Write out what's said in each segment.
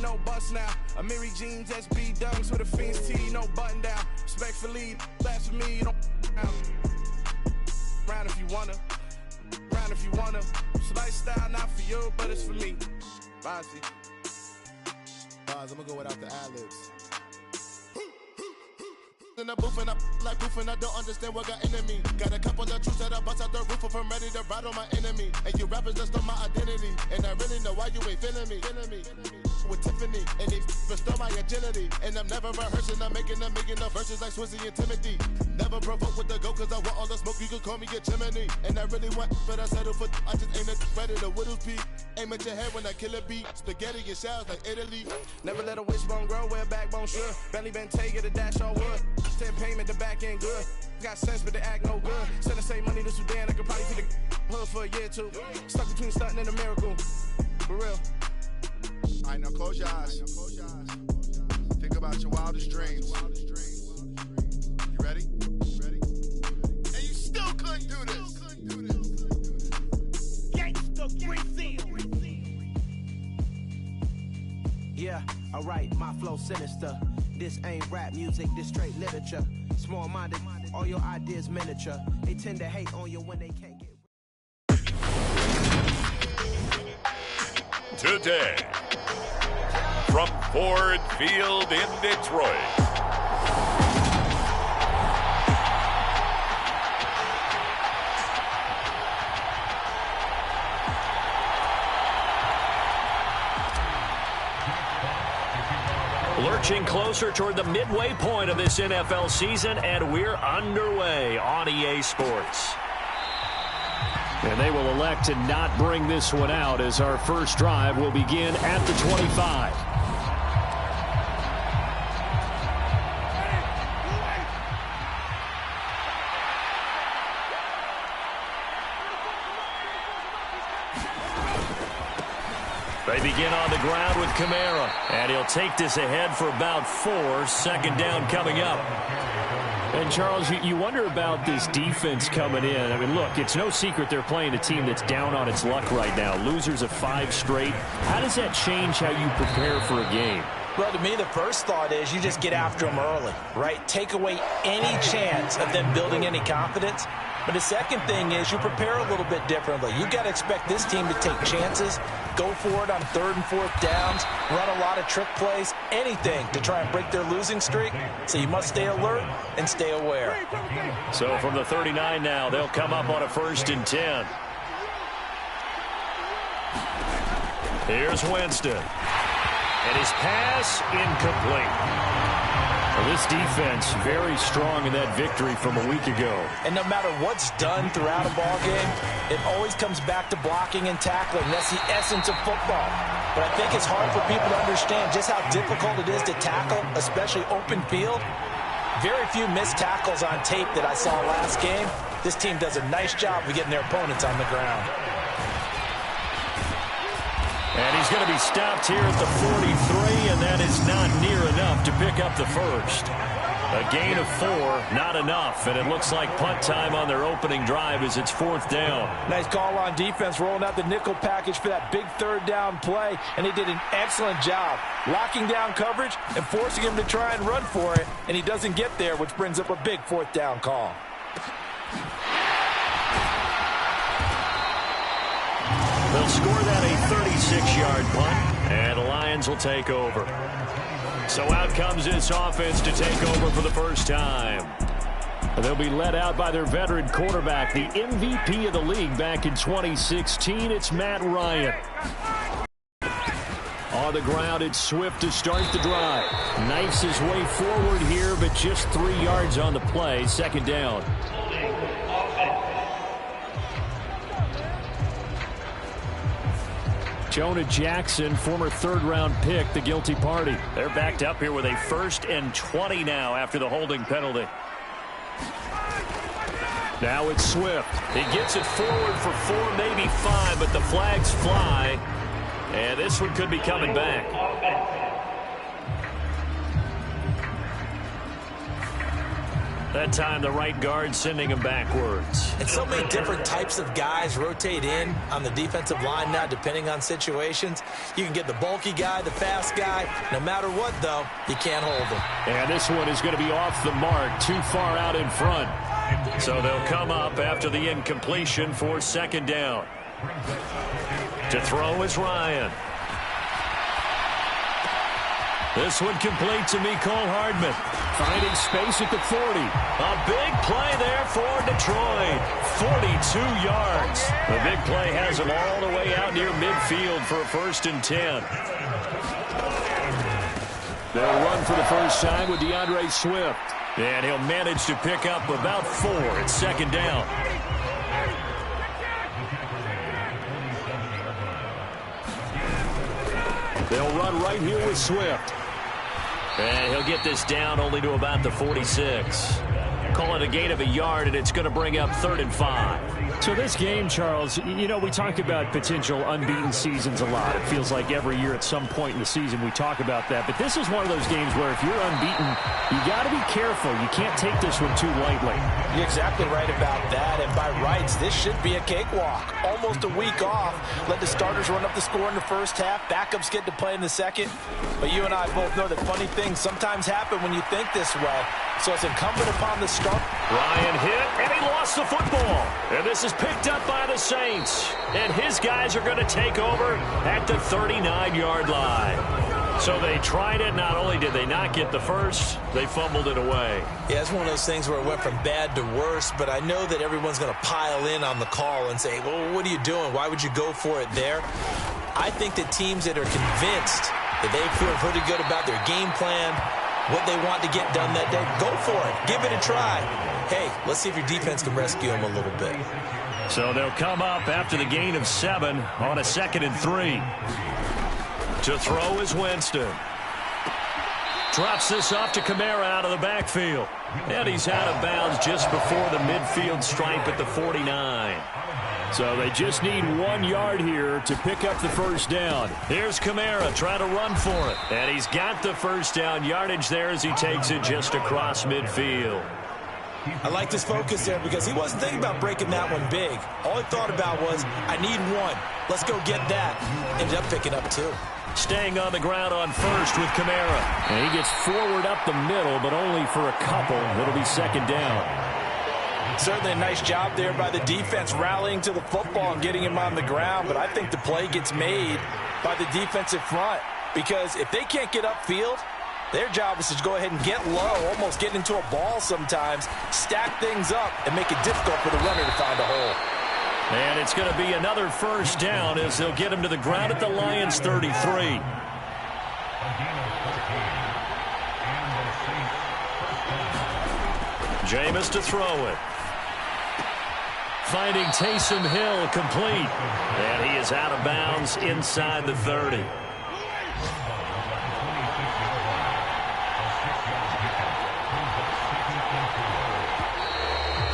no bust now. A Mary Jeans, SB dunks with a Fiends tee, no button down. Respectfully, blasphemy, don't round if you wanna. Round if you wanna. It's a lifestyle, not for you, but it's for me. Bonzi. I'm gonna go without the ad-libs. In the booth and I like proof and I don't understand what got into me. Got a couple of truths that I bust out the roof if I'm ready to battle my enemy. And you rappers just on my identity. And I really know why you ain't feeling me. With Tiffany and they restore my agility. And I'm never rehearsing, I'm making enough verses like Swizzy and Timothy. Never provoke with the go cause I want all the smoke, you can call me a chimney. And I really want, but I settle for, I just ain't ready to whittles beat. Aim at your head when I kill a beat. Spaghetti and shells like Italy. Never let a wishbone grow where a backbone should. Belly been take a dash on wood. 10 payment, the back end good. Got sense, but they act no good. Send the same money to Sudan, I could probably feed the hood for a year or two. Stuck between stunting and a miracle. For real. All right, now close your eyes. Think about your wildest dreams. You ready? And you still couldn't do this. Gangsta Brazil. Yeah, alright, my flow sinister. This ain't rap music, this straight literature. Small-minded, all your ideas miniature. They tend to hate on you when they can't get... Today, from Ford Field in Detroit, lurching closer toward the midway point of this NFL season, and we're underway on EA Sports. And they will elect to not bring this one out as our first drive will begin at the 25. They begin on the ground with Kamara, and he'll take this ahead for about 4. Second down coming up. And, Charles, you wonder about this defense coming in. I mean, look, it's no secret they're playing a team that's down on its luck right now. Losers of 5 straight. How does that change how you prepare for a game? Well, to me, the first thought is you just get after them early, right? Take away any chance of them building any confidence. But the second thing is you prepare a little bit differently. You've got to expect this team to take chances, go for it on 3rd and 4th downs, run a lot of trick plays, anything to try and break their losing streak. So you must stay alert and stay aware. So from the 39 now, they'll come up on a 1st and 10. Here's Winston. And his pass incomplete. Well, this defense very strong in that victory from a week ago. And no matter what's done throughout a ball game, it always comes back to blocking and tackling. That's the essence of football. But I think it's hard for people to understand just how difficult it is to tackle, especially open field. Very few missed tackles on tape that I saw last game. This team does a nice job of getting their opponents on the ground. And he's going to be stopped here at the 43, and that is not near enough to pick up the first. A gain of 4, not enough, and it looks like punt time on their opening drive as it's 4th down. Nice call on defense, rolling out the nickel package for that big 3rd down play, and they did an excellent job locking down coverage and forcing him to try and run for it, and he doesn't get there, which brings up a big 4th down call. They'll score that a 36-yard punt, and the Lions will take over. So out comes this offense to take over for the first time. They'll be led out by their veteran quarterback, the MVP of the league back in 2016. It's Matt Ryan. On the ground, it's Swift to start the drive. Knifes his way forward here, but just 3 yards on the play. 2nd down. Jonah Jackson, former 3rd-round pick, the guilty party. They're backed up here with a 1st and 20 now after the holding penalty. Now it's Swift. He gets it forward for 4, maybe 5, but the flags fly. And this one could be coming back. That time the right guard sending him backwards. And so many different types of guys rotate in on the defensive line now, depending on situations. You can get the bulky guy, the fast guy. No matter what, though, you can't hold him. And this one is going to be off the mark, too far out in front. So they'll come up after the incompletion for second down. To throw is Ryan. This one complete to Mecole Hardman. Finding space at the 40. A big play there for Detroit. 42 yards. The big play has him all the way out near midfield for a 1st and 10. They'll run for the first time with DeAndre Swift. And he'll manage to pick up about 4 at second down. They'll run right here with Swift. And he'll get this down only to about the 46. Call it a gain of a yard, and it's going to bring up 3rd and 5. So this game, Charles, you know, we talk about potential unbeaten seasons a lot. It feels like every year at some point in the season we talk about that. But this is one of those games where if you're unbeaten, you got to be careful. You can't take this one too lightly. You're exactly right about that. And by rights, this should be a cakewalk. Almost a week off. Let the starters run up the score in the first half. Backups get to play in the second. But you and I both know that funny things sometimes happen when you think this way. So it's incumbent upon the start. Ryan hit, and he lost the football. And this is picked up by the Saints. And his guys are going to take over at the 39-yard line. So they tried it. Not only did they not get the first, they fumbled it away. Yeah, it's one of those things where it went from bad to worse, but I know that everyone's going to pile in on the call and say, well, what are you doing? Why would you go for it there? I think that teams that are convinced that they feel pretty good about their game plan, what they want to get done that day, go for it. Give it a try. Hey, let's see if your defense can rescue them a little bit. So they'll come up after the gain of 7 on a 2nd and 3. To throw is Winston. Drops this off to Kamara out of the backfield. And he's out of bounds just before the midfield stripe at the 49. So they just need 1 yard here to pick up the first down. Here's Kamara trying to run for it. And he's got the first down yardage there as he takes it just across midfield. I like this focus there because he wasn't thinking about breaking that one big. All he thought about was, I need 1. Let's go get that. Ended up picking up 2. Staying on the ground on first with Kamara. And he gets forward up the middle, but only for a couple. It'll be second down. Certainly a nice job there by the defense rallying to the football and getting him on the ground, but I think the play gets made by the defensive front because if they can't get upfield, their job is to go ahead and get low, almost get into a ball sometimes, stack things up, and make it difficult for the runner to find a hole. And it's going to be another first down as they'll get him to the ground at the Lions' 33. Jameis to throw it. Finding Taysom Hill complete. And he is out of bounds inside the 30.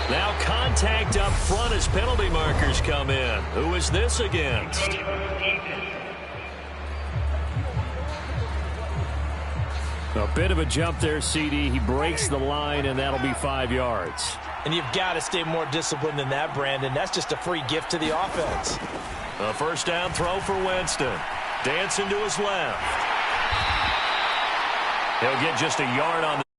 Now contact up front as penalty markers come in. Who is this against? A bit of a jump there, CD. He breaks the line, and that'll be 5 yards. And you've got to stay more disciplined than that, Brandon. That's just a free gift to the offense. A first down throw for Winston. Dancing to his left. He'll get just a yard on